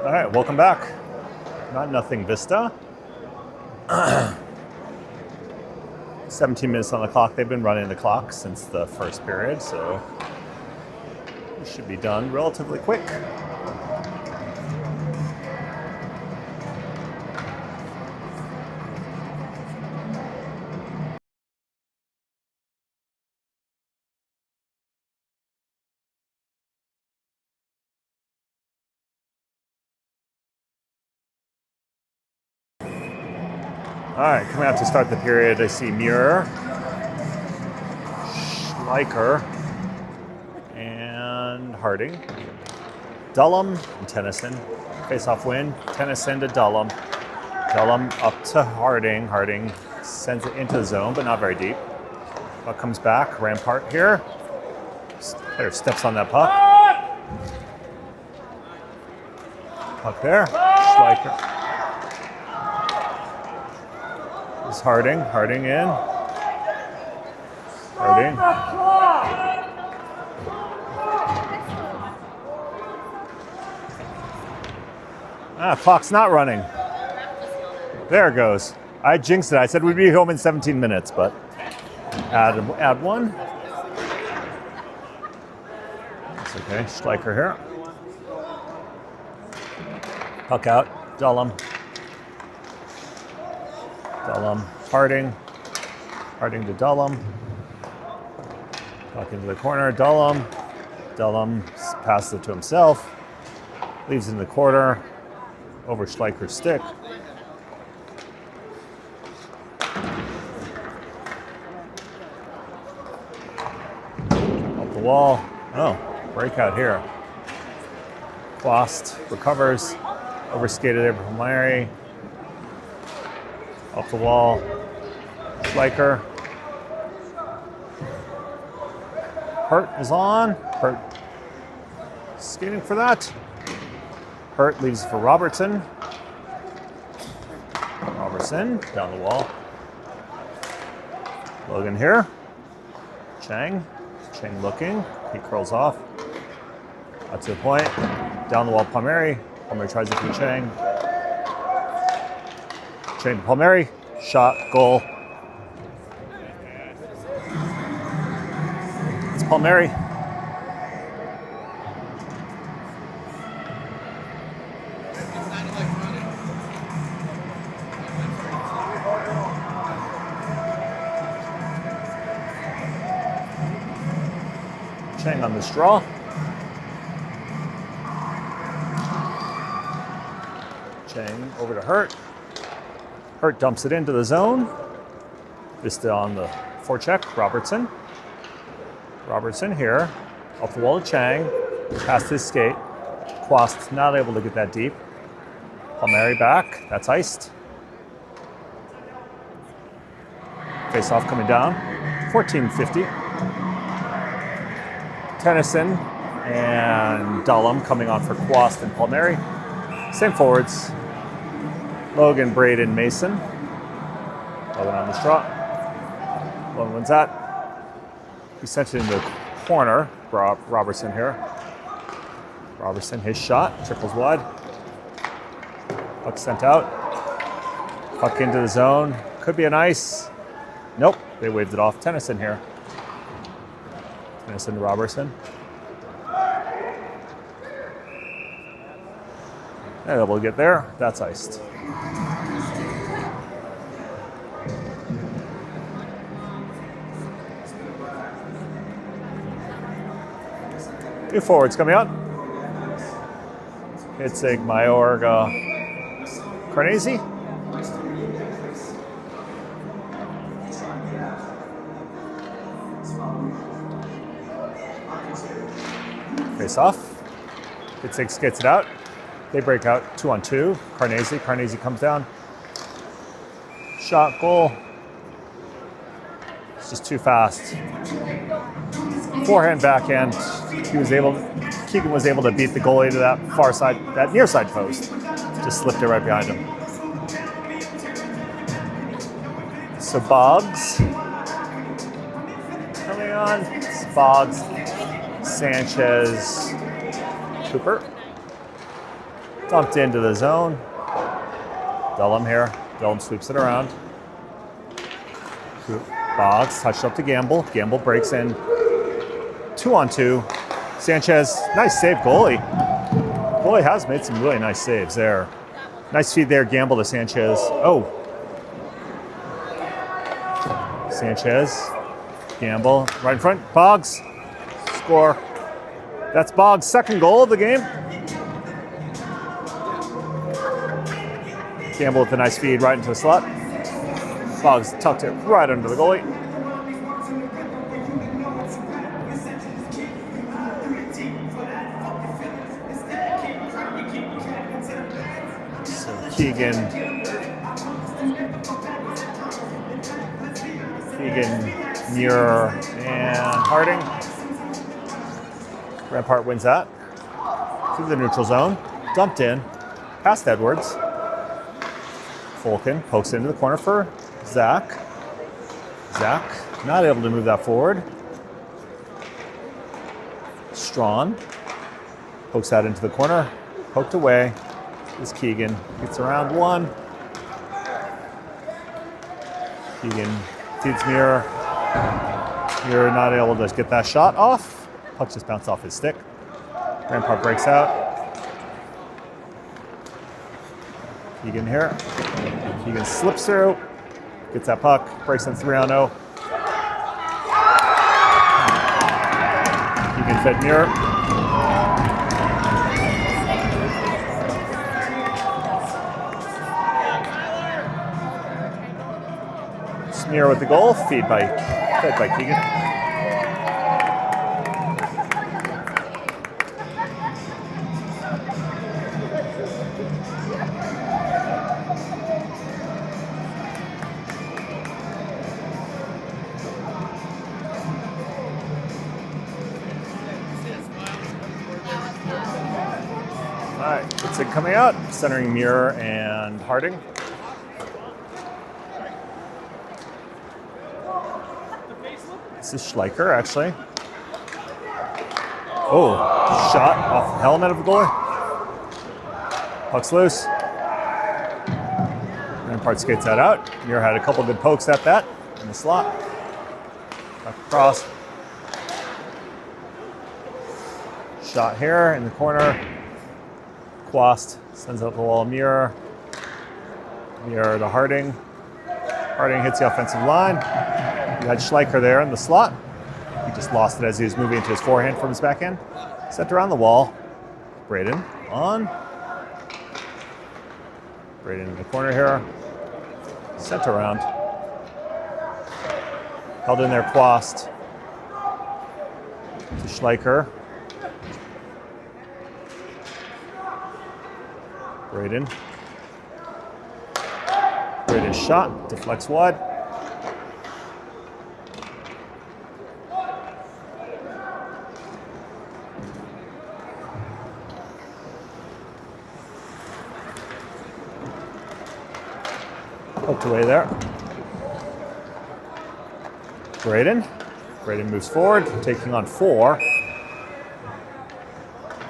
All right, welcome back. Not nothing Vista. 17 minutes on the clock. They've been running the clock since the first period, so it should be done relatively quick. All right, coming out to start the period, I see Muir, Schleicher, and Harding. Dullum and Tennyson. Face-off win. Tennyson to Dullum. Dullum up to Harding. Harding sends it into the zone, but not very deep. Puck comes back. Rampart here. There, steps on that puck. Puck there. Schleicher. This is Harding. Harding in. Harding. Clock's not running. There it goes. I jinxed it. I said we'd be home in 17 minutes, but add one. That's okay. Schleicher here. Puck out. Dullum. Dullum. Harding. Harding to Dullum. Puck into the corner. Dullum. Dullum passes it to himself. Leaves it in the corner. Over Schleicher's stick. Up the wall. Oh, breakout here. Quast recovers. Overskated there from Larry. Up the wall. Schleicher. Hurt is on. Hurt skating for that. Hurt leaves for Robertson. Robertson down the wall. Logan here. Chang. Chang looking. He curls off. Out to the point. Down the wall, Palmieri. Palmieri tries it for Chang. Chang to Palmieri. Shot. Goal. It's Palmieri. Chang on the straw. Chang over to Hurt. Hurt dumps it into the zone. Vista on the forecheck. Robertson. Robertson here. Up the wall to Chang. Past his skate. Quast not able to get that deep. Palmieri back. That's iced. Face off coming down. 14:50. Tennyson and Dullum coming on for Quast and Palmieri. Same forwards. Logan, Braden, Mason. Logan on the straw. Logan wins that. He sent it in the corner. Robertson here. Robertson, his shot. Triples wide. Puck sent out. Puck into the zone. Could be an ice. Nope, they waved it off. Tennyson here. Tennyson to Robertson. And able to get there. That's iced. Two forwards coming out. Hitzig, Mayorga, Carnesi. Face off. Hitzig gets it out. They break out 2-on-2. Carnesi comes down. Shot, goal. It's just too fast. Forehand, backhand. Keegan was able to beat the goalie to that far side, that near side post. Just slipped it right behind him. So Boggs coming on. It's Boggs, Sanchez, Cooper. Dumped into the zone. Dullum here. Dullum sweeps it around. Boggs touched up to Gamble. Gamble breaks in. 2-on-2. Sanchez, nice save, goalie. Goalie has made some really nice saves there. Nice feed there, Gamble to Sanchez. Oh. Sanchez, Gamble, right in front. Boggs, score. That's Boggs' second goal of the game. Gamble with a nice feed right into the slot. Boggs tucked it right under the goalie. So Keegan, Muir, and Harding. Rampart wins that. Through the neutral zone. Dumped in. Past Edwards. Fulkin pokes it into the corner for Zach. Zach not able to move that forward. Strawn pokes that into the corner. Poked away. Is Keegan. Gets around one. Keegan feeds Muir. Muir not able to get that shot off. Puck just bounced off his stick. Rampart breaks out. Keegan here. Keegan slips through. Gets that puck. Breaks in 3-on-0. Keegan fed Muir. Muir with the goal. Fed by Keegan. All right, it's it coming out, centering Muir and Harding. This is Schleicher, actually. Oh, shot off the helmet of the goalie. Puck's loose. Rampart skates that out. Muir had a couple good pokes at that in the slot. Back across. Shot here in the corner. Quast sends out the wall. Muir to Harding. Harding hits the offensive line. You had Schleicher there in the slot. He just lost it as he was moving into his forehand from his backhand. Sent around the wall. Braden on. Braden in the corner here. Sent around. Held in there, Quast. To Schleicher. Braden. Braden's shot. Deflects wide. Poked away there. Braden. Braden moves forward, taking on 4.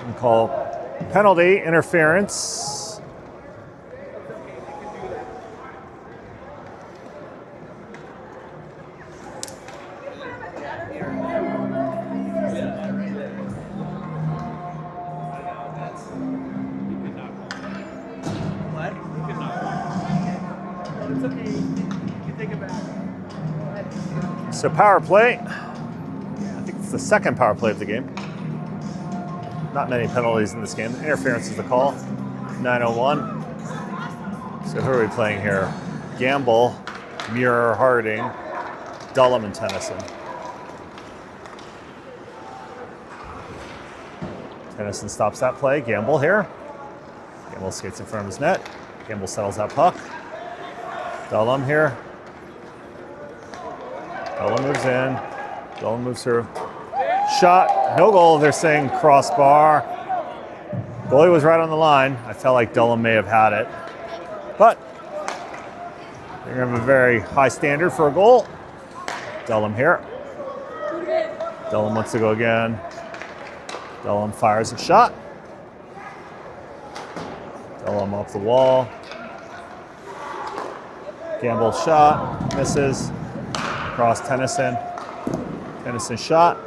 And call penalty, interference. So power play, I think it's the second power play of the game. Not many penalties in this game. Interference is the call, 9:01. So who are we playing here? Gamble, Muir, Harding, Dullum, and Tennyson. Tennyson stops that play, Gamble here. Gamble skates in front of his net. Gamble settles that puck. Dullum here. Dullum moves in. Dullum moves through. Shot. No goal. They're saying crossbar. Goalie was right on the line. I felt like Dullum may have had it. But they're going to have a very high standard for a goal. Dullum here. Dullum wants to go again. Dullum fires a shot. Bellum off the wall. Gamble shot, misses. Cross Tennyson. Tennyson shot,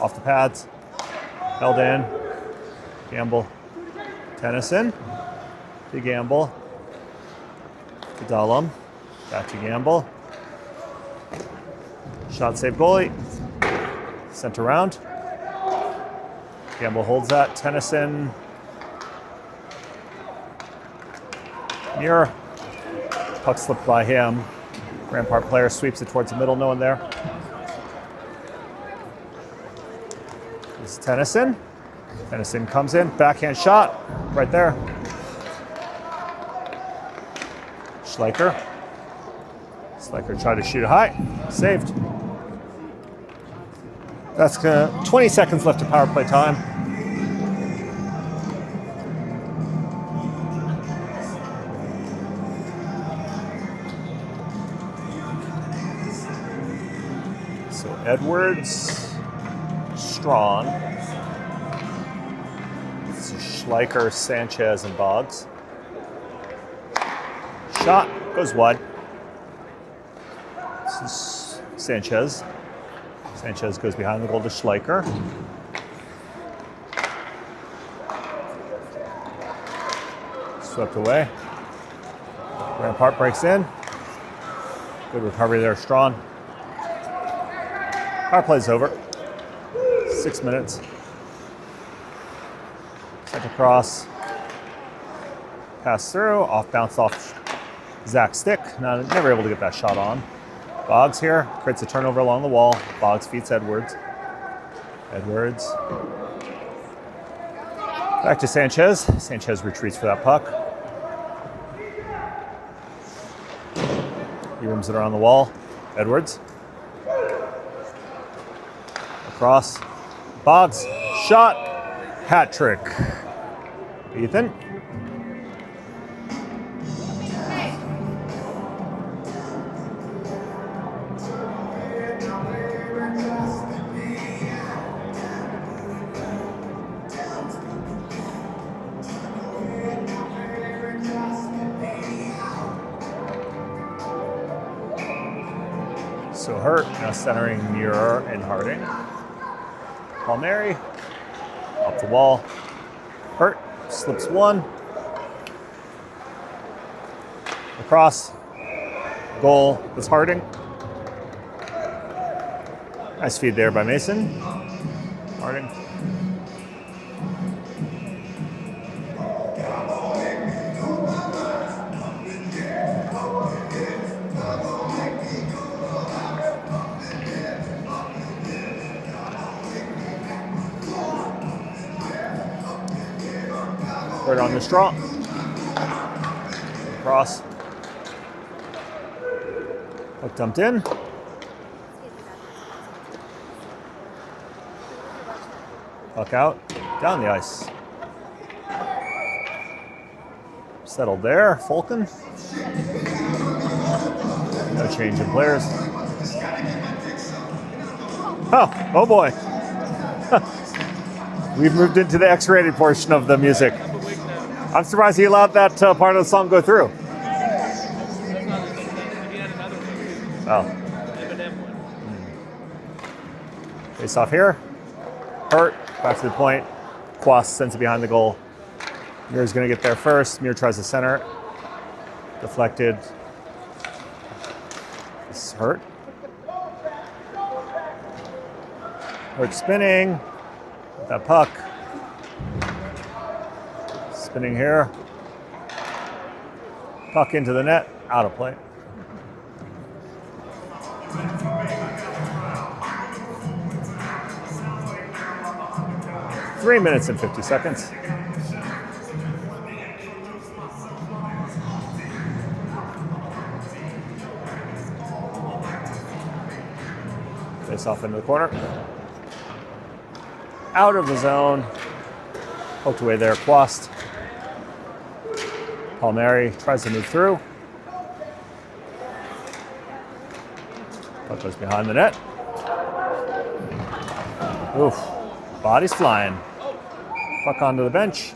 off the pads. Held in. Gamble. Tennyson. To Gamble. To Dullum. Back to Gamble. Shot save goalie. Sent around. Gamble holds that. Tennyson. Near. Puck slipped by him. Rampart player sweeps it towards the middle. No one there. This is Tennyson. Tennyson comes in. Backhand shot. Right there. Schleicher. Schleicher tried to shoot it high. Saved. That's 20 seconds left of power play time. So Edwards, Strawn. This is Schleicher, Sanchez, and Boggs. Shot goes wide. This is Sanchez. Sanchez goes behind the goal to Schleicher. Swept away. Rampart breaks in. Good recovery there, Strawn. Power play's over. 6 minutes. Sent across. Pass through. Off bounce off Zach's stick. Never able to get that shot on. Boggs here. Creates a turnover along the wall. Boggs feeds Edwards. Edwards. Back to Sanchez. Sanchez retreats for that puck. He rims it around the wall. Edwards. Across. Boggs. Shot. Hat trick. Ethan. So Hurt now centering Muir and Harding. Palmieri off the wall. Hurt slips one. Across. Goal is Harding. Nice feed there by Mason. Harding. Right on the straw. Cross. Puck dumped in. Puck out. Down the ice. Settled there. Fulton. No change in players. Oh boy. We've moved into the X-rated portion of the music. I'm surprised he allowed that part of the song go through. Oh. Face off here. Hurt. Back to the point. Quast sends it behind the goal. Muir's going to get there first. Muir tries to center. Deflected. This is Hurt. Hurt spinning. That puck. Spinning here. Puck into the net. Out of play. Three minutes and 50 seconds. Face off into the corner. Out of the zone. Poked away there. Quast. Palmieri tries to move through. Puck goes behind the net. Oof. Body's flying. Puck onto the bench.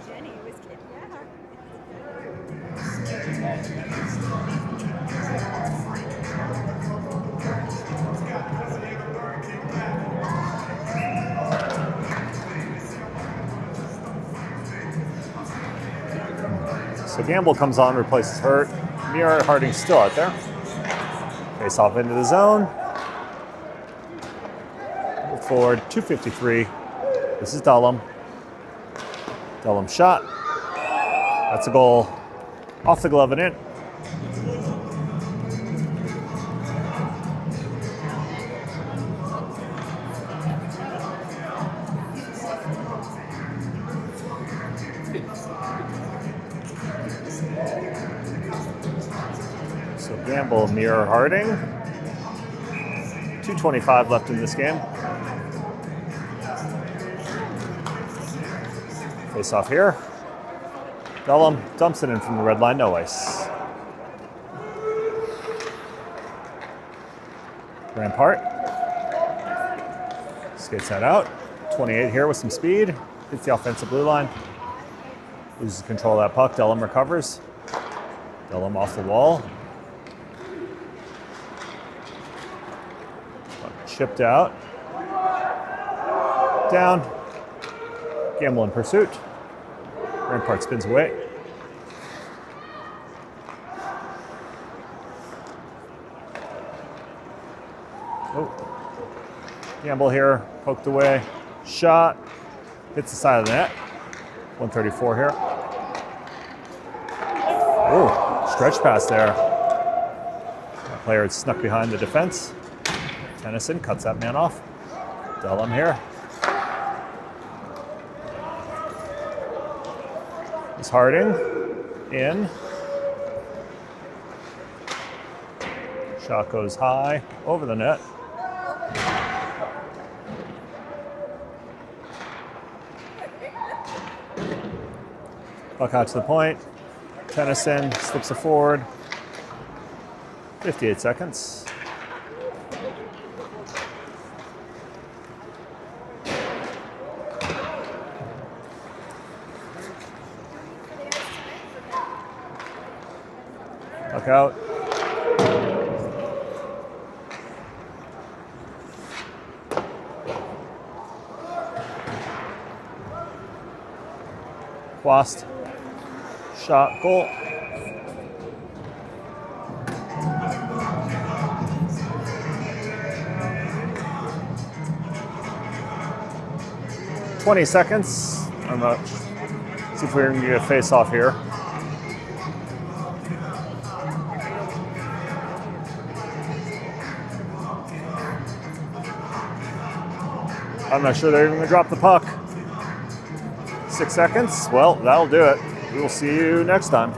So Gamble comes on, replaces Hurt. Muir Harding's still out there. Face off into the zone. Move forward, 253. This is Dullum. Dullum shot. That's a goal. Off the glove and in. So Gamble, Muir Harding. 2:25 left in this game. Face off here. Dullum dumps it in from the red line, no ice. Rampart skates that out. 28 here with some speed. Hits the offensive blue line. Loses control of that puck. Dullum recovers. Dullum off the wall. Puck chipped out. Down. Gamble in pursuit. Rampart spins away. Oh. Gamble here, poked away. Shot. Hits the side of the net. 134 here. Oh, stretch pass there. That player had snuck behind the defense. Tennyson cuts that man off. Dullum here. It's Harding in. Shot goes high over the net. Puck out to the point. Tennyson slips it forward. 58 seconds. Puck out. Quast. Shot, goal. "20 seconds. I'm not. See if we can get a face off here. I'm not sure they're even gonna drop the puck. 6 seconds. Well, that'll do it. We will see you next time.